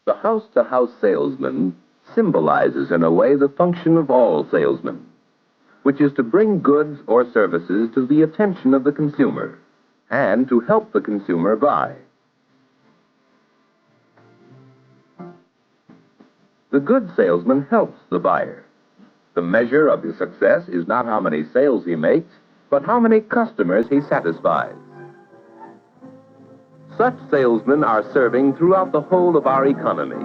The house-to-house salesman symbolizes in a way the function of all salesmen, which is to bring goods or services to the attention of the consumer and to help the consumer buy. The good salesman helps the buyer. The measure of his success is not how many sales he makes, but how many customers he satisfies. Such salesmen are serving throughout the whole of our economy.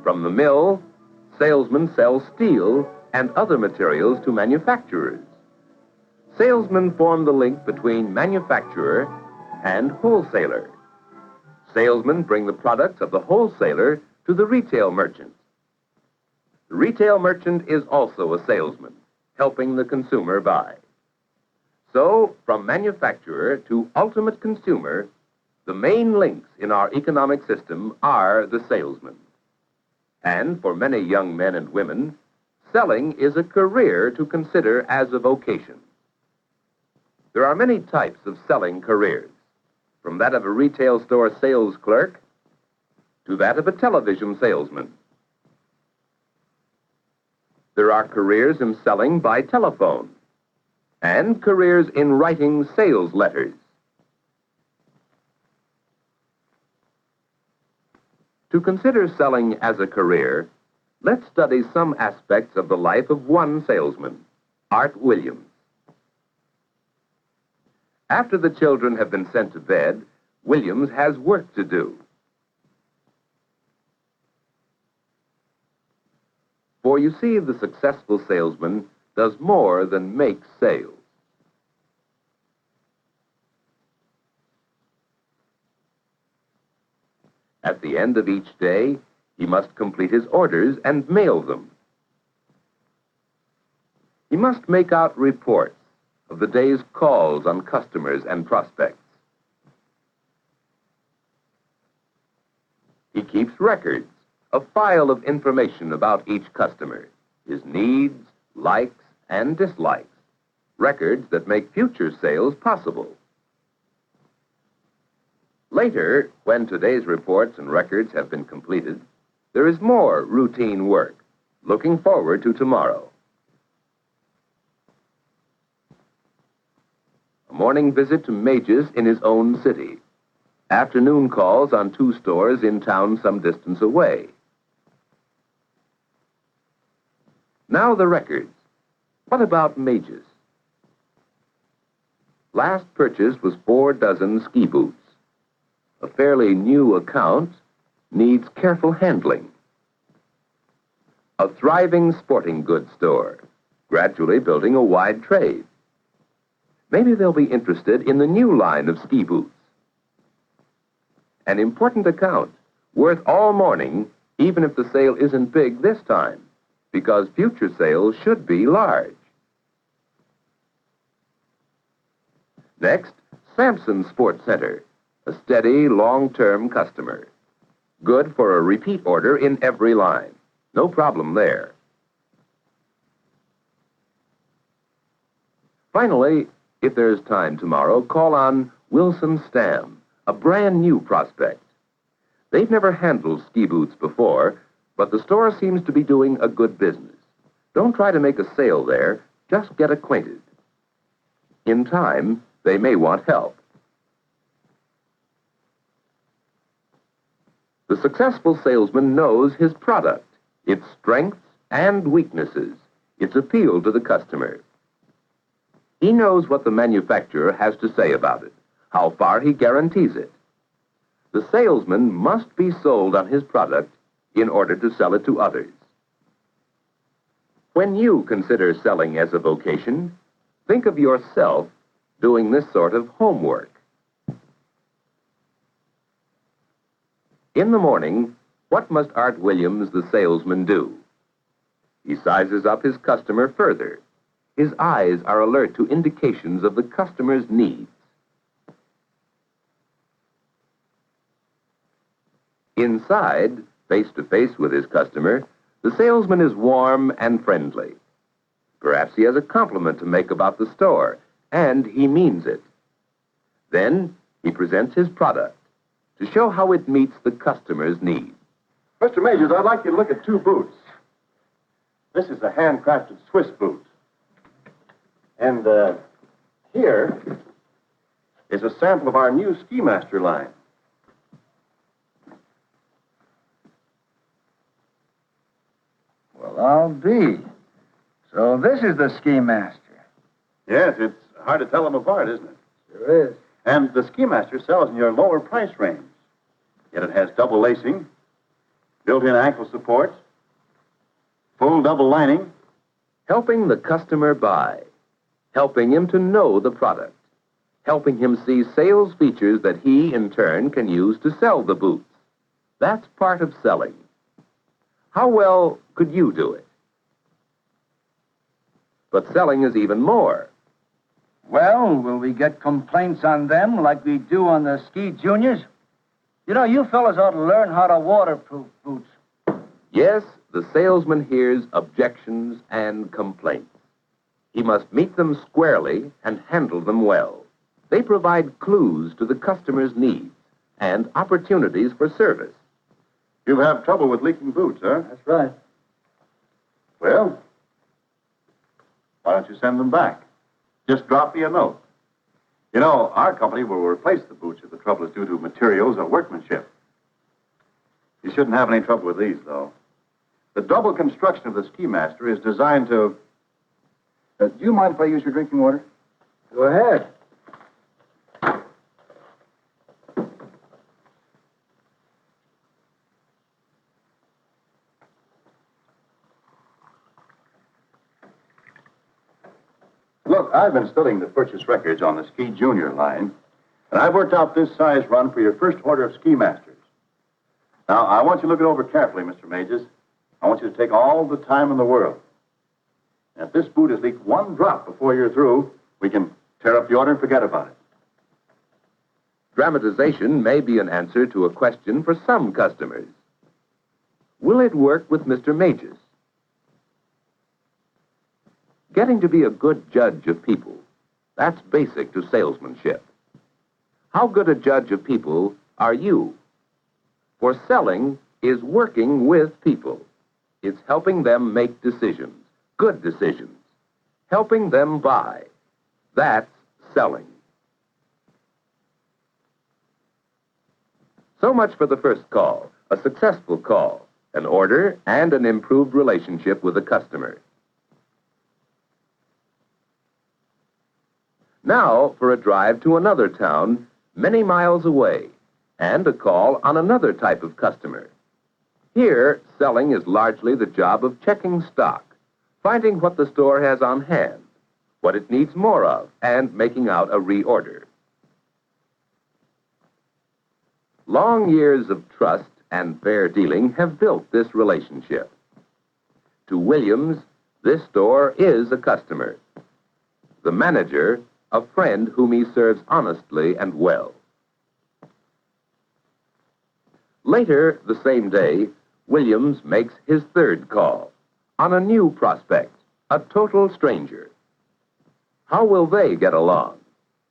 From the mill, salesmen sell steel and other materials to manufacturers. Salesmen form the link between manufacturer and wholesaler. Salesmen bring the products of the wholesaler to the retail merchant. The retail merchant is also a salesman, helping the consumer buy. So, from manufacturer to ultimate consumer, the main links in our economic system are the salesman. And for many young men and women, selling is a career to consider as a vocation. There are many types of selling careers, from that of a retail store sales clerk to that of a television salesman. There are careers in selling by telephone and careers in writing sales letters. To consider selling as a career, let's study some aspects of the life of one salesman, Art Williams. After the children have been sent to bed, Williams has work to do. For you see, the successful salesman does more than make sales. At the end of each day, he must complete his orders and mail them. He must make out reports of the day's calls on customers and prospects. He keeps records, a file of information about each customer, his needs, likes, and dislikes, records that make future sales possible. Later, when today's reports and records have been completed, there is more routine work, looking forward to tomorrow. A morning visit to Mages in his own city. Afternoon calls on 2 stores in town some distance away. Now the records. What about Mages? Last purchase was 4 dozen ski boots. A fairly new account needs careful handling. A thriving sporting goods store, gradually building a wide trade. Maybe they'll be interested in the new line of ski boots. An important account, worth all morning, even if the sale isn't big this time, because future sales should be large. Next, Samson Sports Center, a steady, long-term customer. Good for a repeat order in every line. No problem there. Finally, if there's time tomorrow, call on Wilson Stam, a brand new prospect. They've never handled ski boots before, but the store seems to be doing a good business. Don't try to make a sale there, just get acquainted. In time, they may want help. The successful salesman knows his product, its strengths and weaknesses, its appeal to the customer. He knows what the manufacturer has to say about it, how far he guarantees it. The salesman must be sold on his product in order to sell it to others. When you consider selling as a vocation, think of yourself doing this sort of homework. In the morning, what must Art Williams, the salesman, do? He sizes up his customer further. His eyes are alert to indications of the customer's needs. Inside, face-to-face with his customer, the salesman is warm and friendly. Perhaps he has a compliment to make about the store, and he means it. Then he presents his product to show how it meets the customer's needs. Mr. Majors, I'd like you to look at two boots. This is a handcrafted Swiss boot. And here is a sample of our new Ski Master line. Well, I'll be. So this is the Ski Master. Yes, it's hard to tell them apart, isn't it? Sure is. And the Ski Master sells in your lower price range. Yet it has double lacing, built-in ankle supports, full double lining. Helping the customer buy, helping him to know the product, helping him see sales features that he, in turn, can use to sell the boots. That's part of selling. How well could you do it? But selling is even more. Well, will we get complaints on them like we do on the Ski Juniors? You know, you fellas ought to learn how to waterproof boots. Yes, the salesman hears objections and complaints. He must meet them squarely and handle them well. They provide clues to the customer's needs and opportunities for service. You have trouble with leaking boots, huh? That's right. Well, why don't you send them back? Just drop me a note. You know, our company will replace the boots if the trouble is due to materials or workmanship. You shouldn't have any trouble with these, though. The double construction of the Ski Master is designed to... do you mind if I use your drinking water? Go ahead. Look, I've been studying the purchase records on the Ski Junior line, and I've worked out this size run for your first order of Ski Masters. Now, I want you to look it over carefully, Mr. Majors. I want you to take all the time in the world. And if this boot has leaked one drop before you're through, we can tear up the order and forget about it. Dramatization may be an answer to a question for some customers. Will it work with Mr. Majors? Getting to be a good judge of people, that's basic to salesmanship. How good a judge of people are you? For selling is working with people. It's helping them make decisions, good decisions, helping them buy. That's selling. So much for the first call, a successful call, an order, and an improved relationship with the customer. Now for a drive to another town many miles away and a call on another type of customer. Here, selling is largely the job of checking stock, finding what the store has on hand, what it needs more of, and making out a reorder. Long years of trust and fair dealing have built this relationship. To Williams, this store is a customer. The manager, a friend whom he serves honestly and well. Later the same day, Williams makes his third call on a new prospect, a total stranger. How will they get along?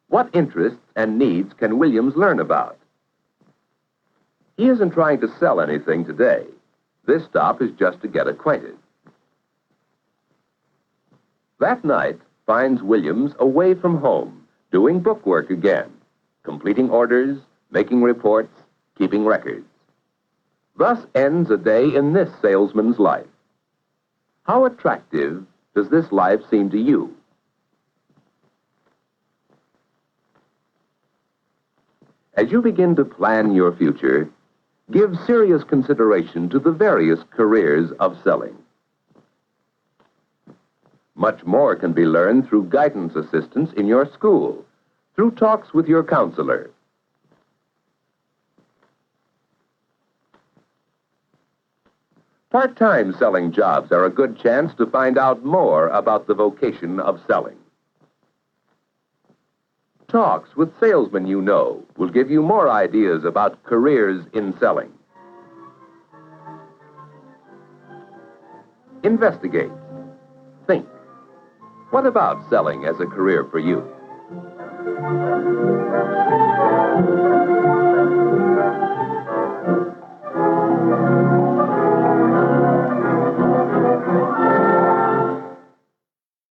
What interests and needs can Williams learn about? He isn't trying to sell anything today. This stop is just to get acquainted. That night finds Williams away from home, doing bookwork again, completing orders, making reports, keeping records. Thus ends a day in this salesman's life. How attractive does this life seem to you? As you begin to plan your future, give serious consideration to the various careers of selling. Much more can be learned through guidance assistance in your school, through talks with your counselor. Part-time selling jobs are a good chance to find out more about the vocation of selling. Talks with salesmen you know will give you more ideas about careers in selling. Investigate. Think. What about selling as a career for you?